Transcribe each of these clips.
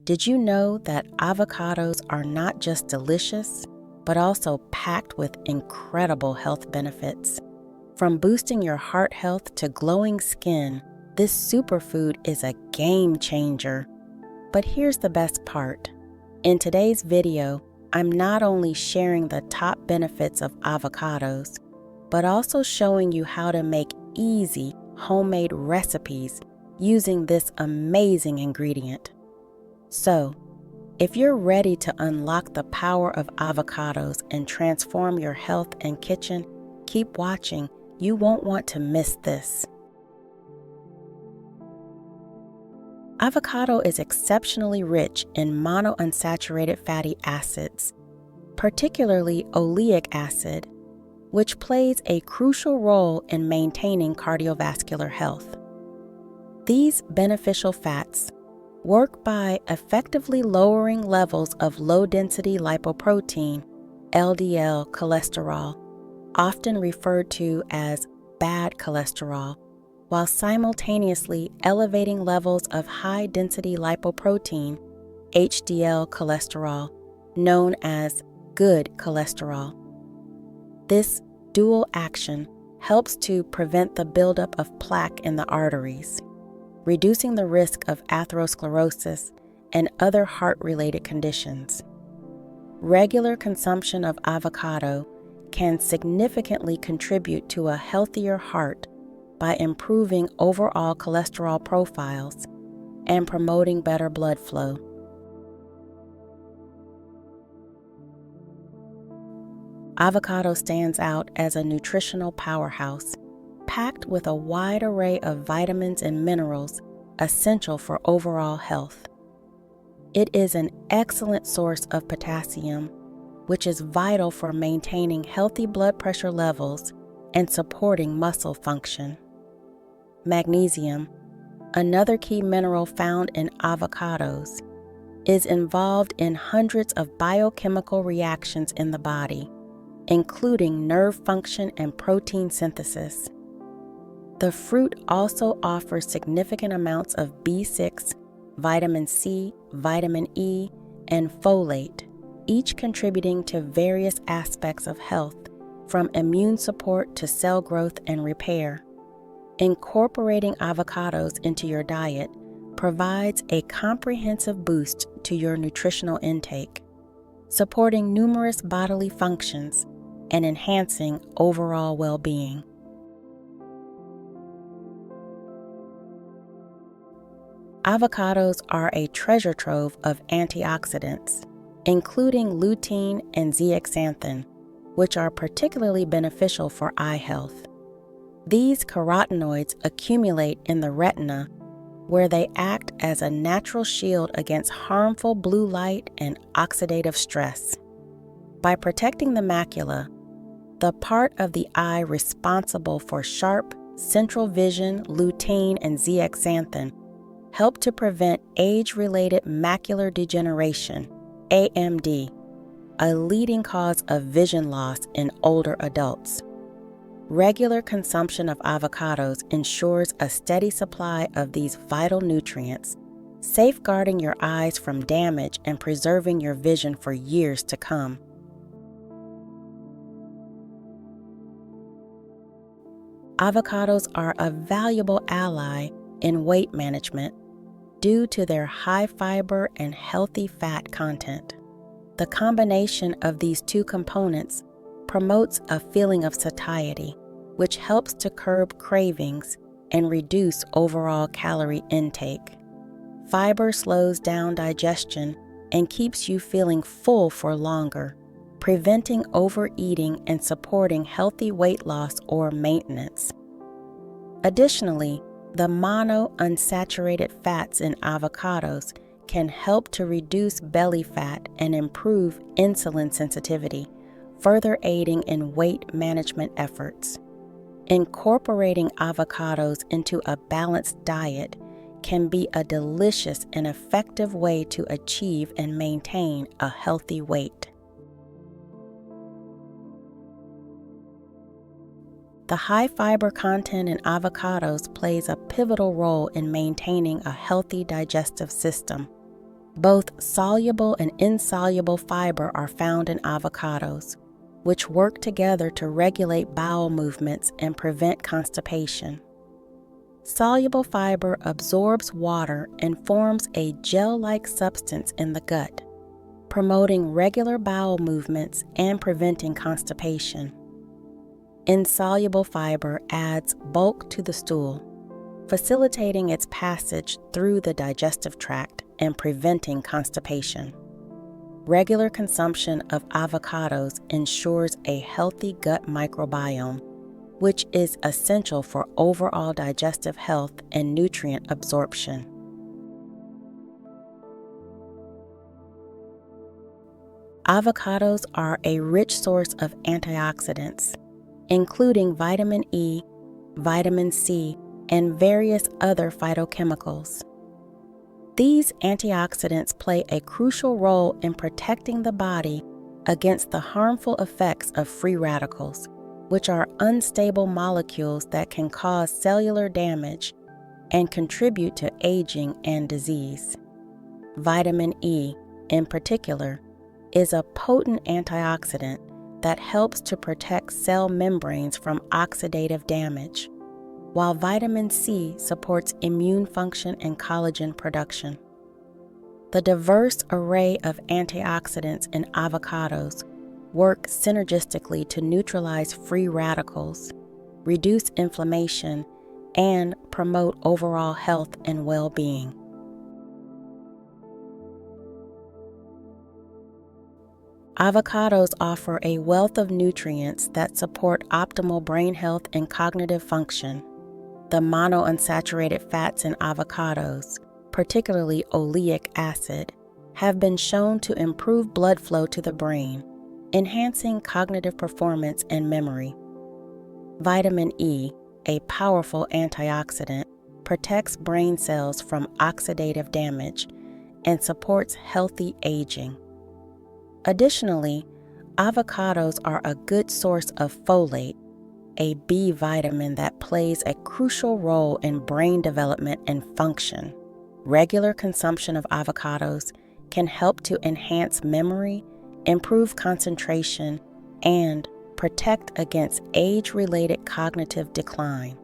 Did you know that avocados are not just delicious, but also packed with incredible health benefits? From boosting your heart health to glowing skin, this superfood is a game changer. But here's the best part. In today's video, I'm not only sharing the top benefits of avocados, but also showing you how to make easy homemade recipes using this amazing ingredient. So, if you're ready to unlock the power of avocados and transform your health and kitchen, keep watching. You won't want to miss this. Avocado is exceptionally rich in monounsaturated fatty acids, particularly oleic acid, which plays a crucial role in maintaining cardiovascular health. These beneficial fats work by effectively lowering levels of low-density lipoprotein, LDL cholesterol, often referred to as bad cholesterol, while simultaneously elevating levels of high-density lipoprotein, HDL cholesterol, known as good cholesterol. This dual action helps to prevent the buildup of plaque in the arteries, reducing the risk of atherosclerosis and other heart-related conditions. Regular consumption of avocado can significantly contribute to a healthier heart by improving overall cholesterol profiles and promoting better blood flow. Avocado stands out as a nutritional powerhouse, packed with a wide array of vitamins and minerals essential for overall health. It is an excellent source of potassium, which is vital for maintaining healthy blood pressure levels and supporting muscle function. Magnesium, another key mineral found in avocados, is involved in hundreds of biochemical reactions in the body, including nerve function and protein synthesis. The fruit also offers significant amounts of B6, vitamin C, vitamin E, and folate, each contributing to various aspects of health, from immune support to cell growth and repair. Incorporating avocados into your diet provides a comprehensive boost to your nutritional intake, supporting numerous bodily functions and enhancing overall well-being. Avocados are a treasure trove of antioxidants, including lutein and zeaxanthin, which are particularly beneficial for eye health. These carotenoids accumulate in the retina, where they act as a natural shield against harmful blue light and oxidative stress. By protecting the macula, the part of the eye responsible for sharp central vision, lutein and zeaxanthin help to prevent age-related macular degeneration, AMD, a leading cause of vision loss in older adults. Regular consumption of avocados ensures a steady supply of these vital nutrients, safeguarding your eyes from damage and preserving your vision for years to come. Avocados are a valuable ally in weight management due to their high fiber and healthy fat content. The combination of these two components promotes a feeling of satiety, which helps to curb cravings and reduce overall calorie intake. Fiber slows down digestion and keeps you feeling full for longer, preventing overeating and supporting healthy weight loss or maintenance. Additionally, the monounsaturated fats in avocados can help to reduce belly fat and improve insulin sensitivity, further aiding in weight management efforts. Incorporating avocados into a balanced diet can be a delicious and effective way to achieve and maintain a healthy weight. The high fiber content in avocados plays a pivotal role in maintaining a healthy digestive system. Both soluble and insoluble fiber are found in avocados, which work together to regulate bowel movements and prevent constipation. Soluble fiber absorbs water and forms a gel-like substance in the gut, promoting regular bowel movements and preventing constipation. Insoluble fiber adds bulk to the stool, facilitating its passage through the digestive tract and preventing constipation. Regular consumption of avocados ensures a healthy gut microbiome, which is essential for overall digestive health and nutrient absorption. Avocados are a rich source of antioxidants, including vitamin E, vitamin C, and various other phytochemicals. These antioxidants play a crucial role in protecting the body against the harmful effects of free radicals, which are unstable molecules that can cause cellular damage and contribute to aging and disease. Vitamin E, in particular, is a potent antioxidant that helps to protect cell membranes from oxidative damage, while vitamin C supports immune function and collagen production. The diverse array of antioxidants in avocados work synergistically to neutralize free radicals, reduce inflammation, and promote overall health and well-being. Avocados offer a wealth of nutrients that support optimal brain health and cognitive function. The monounsaturated fats in avocados, particularly oleic acid, have been shown to improve blood flow to the brain, enhancing cognitive performance and memory. Vitamin E, a powerful antioxidant, protects brain cells from oxidative damage and supports healthy aging. Additionally, avocados are a good source of folate, a B vitamin that plays a crucial role in brain development and function. Regular consumption of avocados can help to enhance memory, improve concentration, and protect against age-related cognitive decline.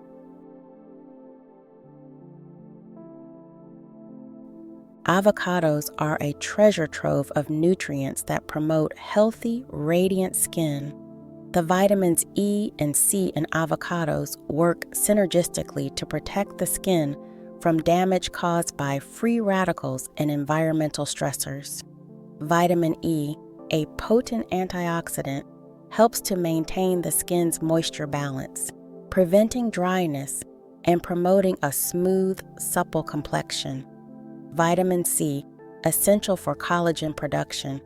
Avocados are a treasure trove of nutrients that promote healthy, radiant skin. The vitamins E and C in avocados work synergistically to protect the skin from damage caused by free radicals and environmental stressors. Vitamin E, a potent antioxidant, helps to maintain the skin's moisture balance, preventing dryness and promoting a smooth, supple complexion. Vitamin C, essential for collagen production,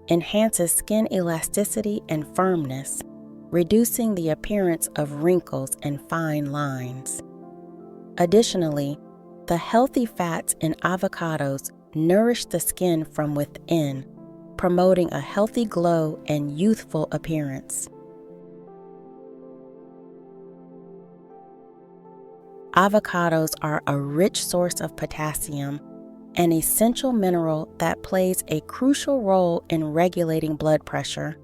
enhances skin elasticity and firmness, reducing the appearance of wrinkles and fine lines. Additionally, the healthy fats in avocados nourish the skin from within, promoting a healthy glow and youthful appearance. Avocados are a rich source of potassium, an essential mineral that plays a crucial role in regulating blood pressure.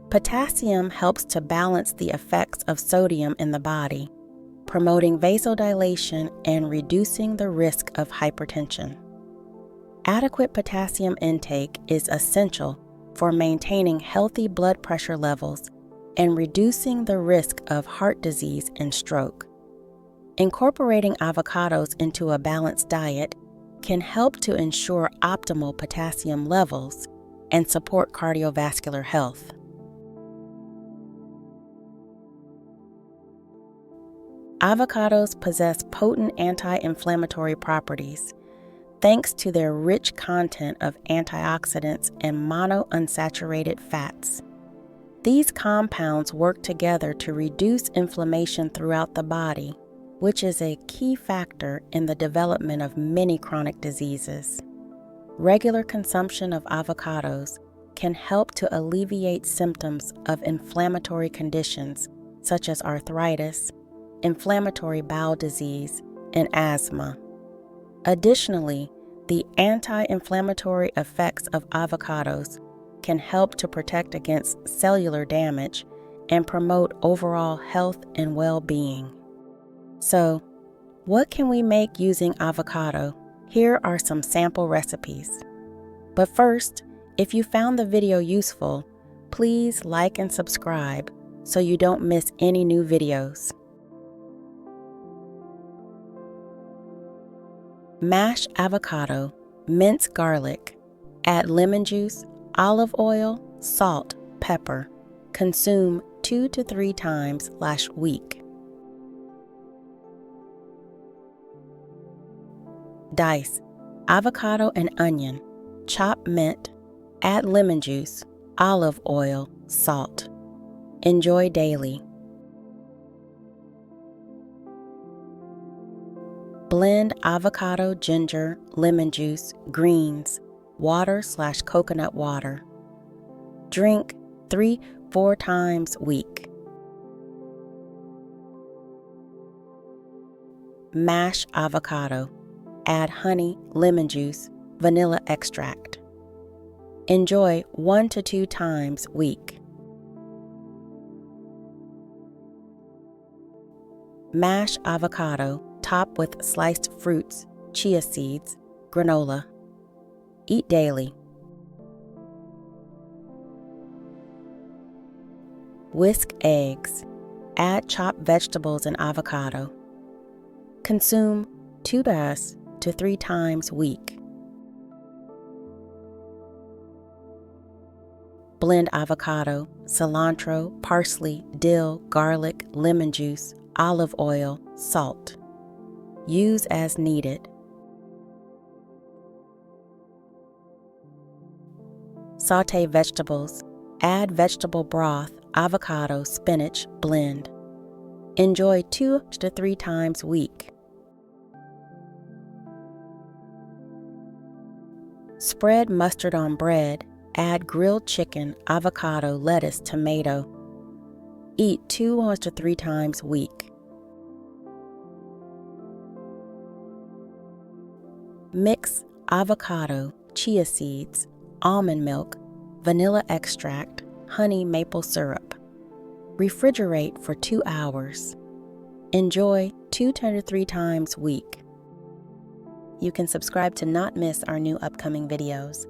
Potassium helps to balance the effects of sodium in the body, promoting vasodilation and reducing the risk of hypertension. Adequate potassium intake is essential for maintaining healthy blood pressure levels and reducing the risk of heart disease and stroke. Incorporating avocados into a balanced diet can help to ensure optimal potassium levels and support cardiovascular health. Avocados possess potent anti-inflammatory properties thanks to their rich content of antioxidants and monounsaturated fats. These compounds work together to reduce inflammation throughout the body, which is a key factor in the development of many chronic diseases. Regular consumption of avocados can help to alleviate symptoms of inflammatory conditions such as arthritis, inflammatory bowel disease, and asthma. Additionally, The anti-inflammatory effects of avocados can help to protect against cellular damage and promote overall health and well-being. So, what can we make using avocado? Here are some sample recipes. But first, if you found the video useful, please like and subscribe so you don't miss any new videos. Mash avocado, mince garlic, add lemon juice, olive oil, salt, pepper. Consume 2 to 3 times last week. Dice avocado and onion, chop mint, add lemon juice, olive oil, salt. Enjoy daily. Blend avocado, ginger, lemon juice, greens, water/coconut water. Drink 3-4 times week. Mash avocado. Add honey, lemon juice, vanilla extract. Enjoy 1 to 2 times week. Mash avocado, top with sliced fruits, chia seeds, granola. Eat daily. Whisk eggs. Add chopped vegetables and avocado. Consume 2 to 3 times week. Blend avocado, cilantro, parsley, dill, garlic, lemon juice, olive oil, salt. Use as needed. Sauté vegetables. Add vegetable broth, avocado, spinach, blend. Enjoy 2 to 3 times week. Spread mustard on bread. Add grilled chicken, avocado, lettuce, tomato. Eat 2 to 3 times week. Mix avocado, chia seeds, almond milk, vanilla extract, honey maple syrup. Refrigerate for 2 hours. Enjoy 2 to 3 times week. You can subscribe to not miss our new upcoming videos.